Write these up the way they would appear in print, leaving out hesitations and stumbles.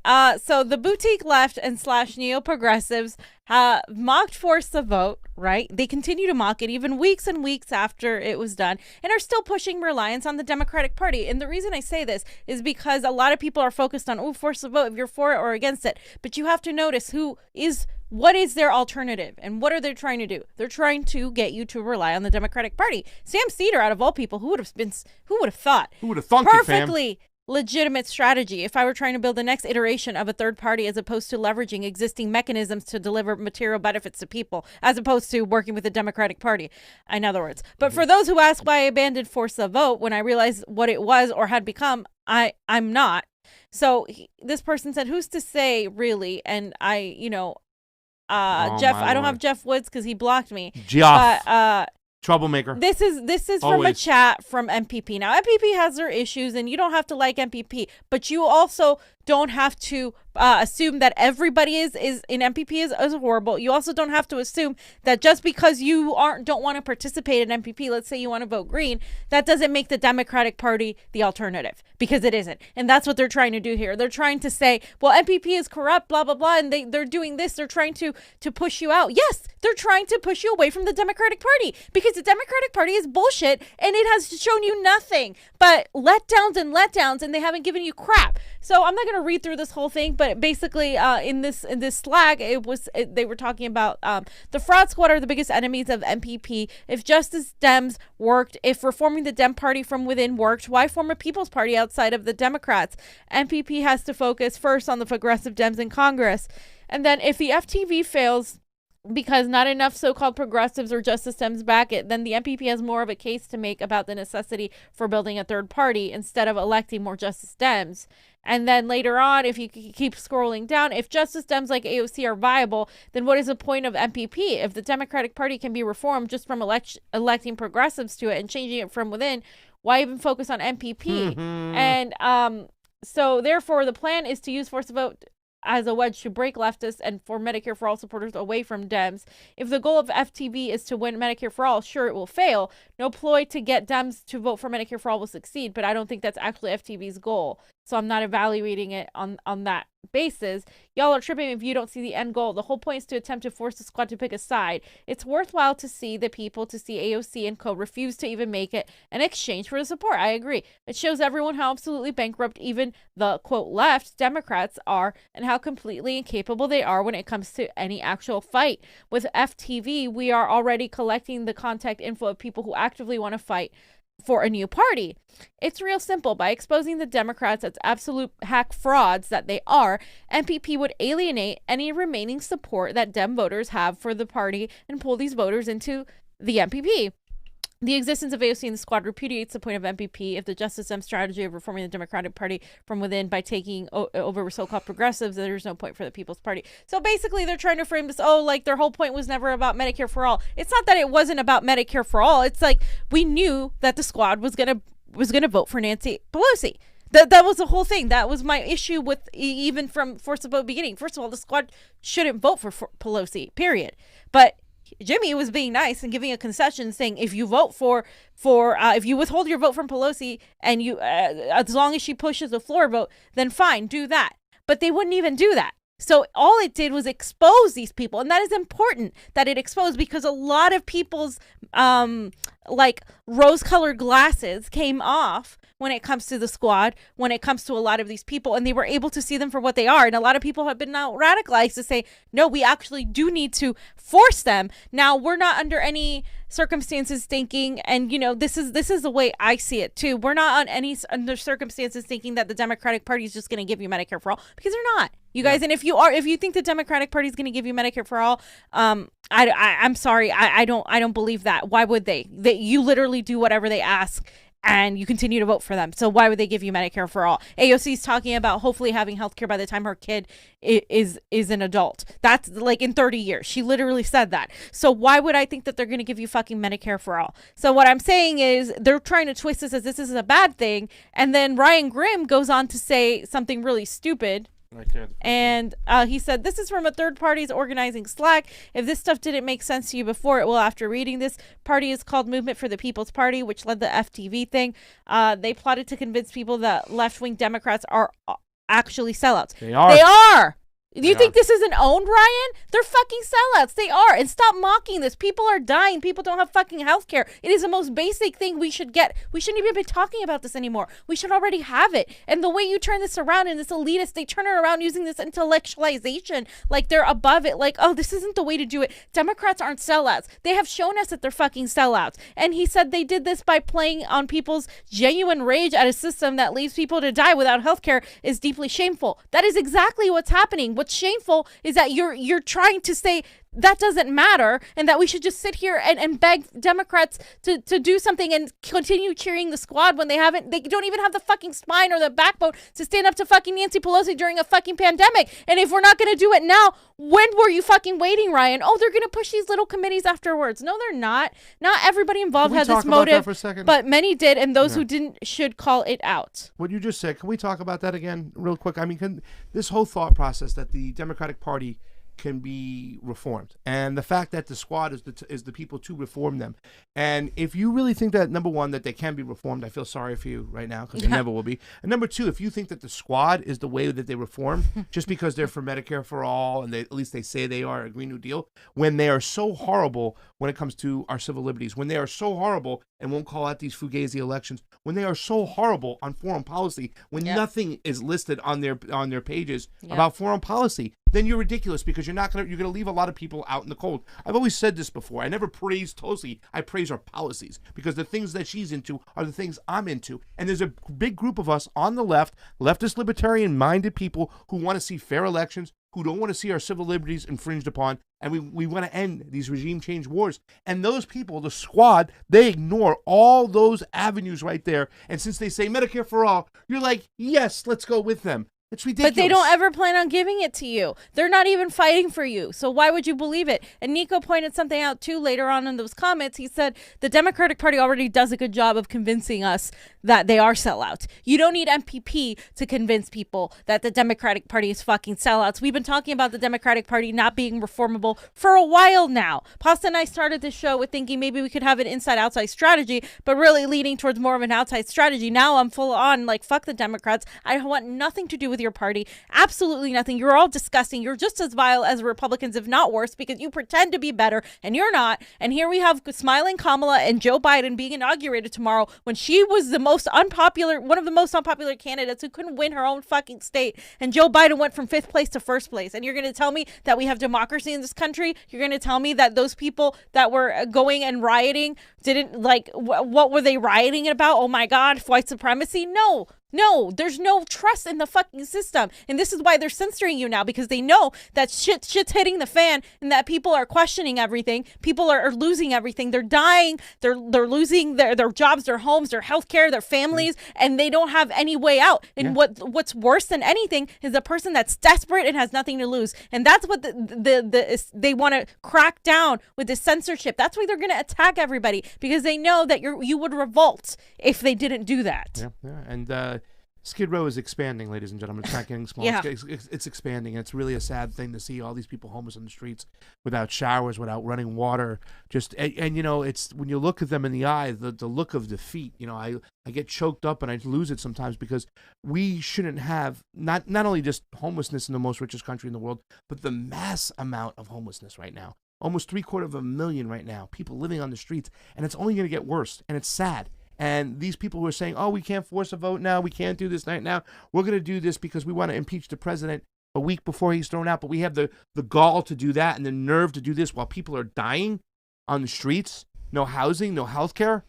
So the boutique left and / neo-progressives mocked Force the Vote, right? They continue to mock it even weeks and weeks after it was done and are still pushing reliance on the Democratic Party. And the reason I say this is because a lot of people are focused on, Force the Vote, if you're for it or against it. But you have to notice what is their alternative and what are they trying to do? They're trying to get you to rely on the Democratic Party. Sam Cedar, out of all people, who would have thought? Who would have thunk perfectly it, fam? Legitimate strategy if I were trying to build the next iteration of a third party as opposed to leveraging existing mechanisms to deliver material benefits to people, as opposed to working with the Democratic Party, in other words. But for those who ask why I abandoned Force the Vote when I realized what it was or had become, I'm not. So this person said, who's to say, really? And I, Jeff, I don't have Jeff Woods because he blocked me. Jeff. But, troublemaker. This is from a chat from MPP. Now, MPP has their issues, and you don't have to like MPP, but you also don't have to assume that everybody is in MPP is horrible. You also don't have to assume that just because you don't want to participate in MPP, let's say you want to vote green, that doesn't make the Democratic Party the alternative, because it isn't. And that's what they're trying to do here. They're trying to say, well, MPP is corrupt, blah, blah, blah, and they're doing this. They're trying to push you out. Yes, they're trying to push you away from the Democratic Party, because the Democratic Party is bullshit, and it has shown you nothing but letdowns, and they haven't given you crap. So I'm not going to read through this whole thing, but basically in this Slack, they were talking about the fraud squad are the biggest enemies of MPP. If Justice Dems worked, if reforming the Dem Party from within worked, why form a People's Party outside of the Democrats? MPP has to focus first on the progressive Dems in Congress. And then if the FTV fails because not enough so-called progressives or Justice Dems back it, then the MPP has more of a case to make about the necessity for building a third party instead of electing more Justice Dems. And then later on, if you keep scrolling down, if Justice Dems like AOC are viable, then what is the point of MPP? If the Democratic Party can be reformed just from electing progressives to it and changing it from within, why even focus on MPP? And so therefore, the plan is to use Force the Vote as a wedge to break leftists and for Medicare for All supporters away from Dems. If the goal of FTV is to win Medicare for All, sure, it will fail. No ploy to get Dems to vote for Medicare for All will succeed, but I don't think that's actually FTV's goal. So I'm not evaluating it on that basis. Y'all are tripping if you don't see the end goal. The whole point is to attempt to force the squad to pick a side. It's worthwhile to see the people, to see AOC and co refuse to even make it in exchange for the support. I agree. It shows everyone how absolutely bankrupt even the, quote, left Democrats are and how completely incapable they are when it comes to any actual fight. With FTV, we are already collecting the contact info of people who actively want to fight for a new party. It's real simple. By exposing the Democrats as absolute hack frauds that they are, MPP would alienate any remaining support that Dem voters have for the party and pull these voters into the MPP. The existence of AOC in the squad repudiates the point of MPP. If the Justice Dem strategy of reforming the Democratic Party from within by taking over so-called progressives, there's no point for the People's Party. So basically, they're trying to frame this, like their whole point was never about Medicare for All. It's not that it wasn't about Medicare for All. It's like we knew that the squad was gonna vote for Nancy Pelosi. That was the whole thing. That was my issue with even from Force the Vote beginning. First of all, the squad shouldn't vote for Pelosi, period. But Jimmy was being nice and giving a concession saying if you vote if you withhold your vote from Pelosi and you as long as she pushes a floor vote, then fine, do that. But they wouldn't even do that. So all it did was expose these people, and that is important that it exposed, because a lot of people's like rose-colored glasses came off when it comes to the squad, when it comes to a lot of these people, and they were able to see them for what they are. And a lot of people have been now radicalized to say, no, we actually do need to force them. Now, we're not under any circumstances thinking, and this is the way I see it too. We're not under circumstances thinking that the Democratic Party is just going to give you Medicare for All, because they're not. You guys, and if you think the Democratic Party is going to give you Medicare for All, I'm sorry, I don't believe that. Why would they? You literally do whatever they ask, and you continue to vote for them. So why would they give you Medicare for All? AOC is talking about hopefully having healthcare by the time her kid is an adult. That's like in 30 years. She literally said that. So why would I think that they're going to give you fucking Medicare for All? So what I'm saying is they're trying to twist this as this is a bad thing. And then Ryan Grimm goes on to say something really stupid. And he said, this is from a third party's organizing Slack. If this stuff didn't make sense to you before, it will after reading this. Party is called Movement for the People's Party, which led the FTV thing. They plotted to convince people that left-wing Democrats are actually sellouts. They are. They are. Do you think this isn't owned, Ryan? They're fucking sellouts. They are. And stop mocking this. People are dying. People don't have fucking health care. It is the most basic thing we should get. We shouldn't even be talking about this anymore. We should already have it. And the way you turn this around and this elitist, they turn it around using this intellectualization like they're above it. Like, oh, this isn't the way to do it. Democrats aren't sellouts. They have shown us that they're fucking sellouts. And he said they did this by playing on people's genuine rage at a system that leaves people to die without health care is deeply shameful. That is exactly what's happening. What's shameful is that you're trying to say that doesn't matter and that we should just sit here and beg Democrats to do something and continue cheering the squad when they don't even have the fucking spine or the backbone to stand up to fucking Nancy Pelosi during a fucking pandemic. And if we're not going to do it now, when were you fucking waiting, Ryan? Oh, they're going to push these little committees afterwards. No, they're not. Not everybody involved had this motive, but many did, and those who didn't should call it out. What you just said, can we talk about that again real quick? I mean, this whole thought process that the Democratic Party can be reformed, and the fact that the squad is the people to reform them. And if you really think that, number one, that they can be reformed, I feel sorry for you right now because they never will be. And number two, if you think that the squad is the way that they reform just because they're for Medicare for all and at least they say they are a Green New Deal, when they are so horrible when it comes to our civil liberties, when they are so horrible and won't call out these fugazi elections, when they are so horrible on foreign policy, when nothing is listed on their pages about foreign policy, then you're ridiculous because you're gonna leave a lot of people out in the cold. I've always said this before. I never praise Tulsi. I praise her policies because the things that she's into are the things I'm into. And there's a big group of us on the left, leftist libertarian-minded people who want to see fair elections, who don't want to see our civil liberties infringed upon, and we want to end these regime change wars. And those people, the squad, they ignore all those avenues right there. And since they say Medicare for all, you're like, yes, let's go with them. It's ridiculous. But they don't ever plan on giving it to you. They're not even fighting for you. So why would you believe it? And Niko pointed something out too later on in those comments. He said the Democratic Party already does a good job of convincing us that they are sellouts. You don't need MPP to convince people that the Democratic Party is fucking sellouts. We've been talking about the Democratic Party not being reformable for a while now. Pasta and I started this show with thinking maybe we could have an inside-outside strategy, but really leaning towards more of an outside strategy. Now I'm full on like, fuck the Democrats. I want nothing to do with your party. Absolutely nothing. You're all disgusting. You're just as vile as Republicans, if not worse, because you pretend to be better and you're not. And here we have smiling Kamala and Joe Biden being inaugurated tomorrow when she was the most unpopular, one of the most unpopular candidates who couldn't win her own fucking state. And Joe Biden went from 5th place to 1st place. And you're going to tell me that we have democracy in this country? You're going to tell me that those people that were going and rioting didn't like, what were they rioting about? Oh my God, white supremacy? No, there's no trust in the fucking system. And this is why they're censoring you now, because they know that shit's hitting the fan and that people are questioning everything. People are losing everything. They're dying. They're losing their jobs, their homes, their healthcare, their families, and they don't have any way out. And what's worse than anything is a person that's desperate and has nothing to lose. And that's what they want to crack down with this censorship. That's why they're going to attack everybody, because they know that you would revolt if they didn't do that. Yeah. And Skid Row is expanding, ladies and gentlemen. It's not getting small. It's expanding. And it's really a sad thing to see all these people homeless on the streets without showers, without running water. And you know, it's when you look at them in the eye, the look of defeat. You know, I get choked up and I lose it sometimes because we shouldn't have not only just homelessness in the most richest country in the world, but the mass amount of homelessness right now. Almost 750,000 right now, people living on the streets, and it's only going to get worse. And it's sad. And these people who are saying, oh, we can't force a vote now, we can't do this right now, we're going to do this because we want to impeach the president a week before he's thrown out, but we have the gall to do that and the nerve to do this while people are dying on the streets, no housing, no health care,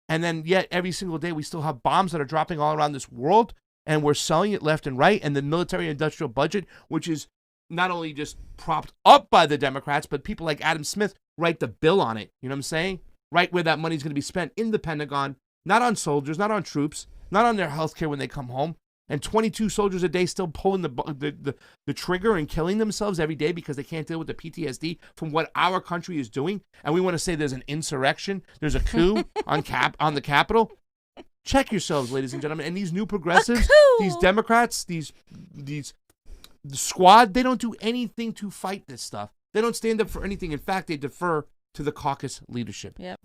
and then yet every single day we still have bombs that are dropping all around this world, and we're selling it left and right, and the military-industrial budget, which is not only just propped up by the Democrats, but people like Adam Smith write the bill on it, you know what I'm saying? Right where that money's going to be spent in the Pentagon, not on soldiers, not on troops, not on their health care when they come home. And 22 soldiers a day still pulling the trigger and killing themselves every day because they can't deal with the PTSD from what our country is doing. And we want to say there's an insurrection, there's a coup on the Capitol. Check yourselves, ladies and gentlemen. And these new progressives, these Democrats, the squad, they don't do anything to fight this stuff. They don't stand up for anything. In fact, they defer to the caucus leadership. Yep.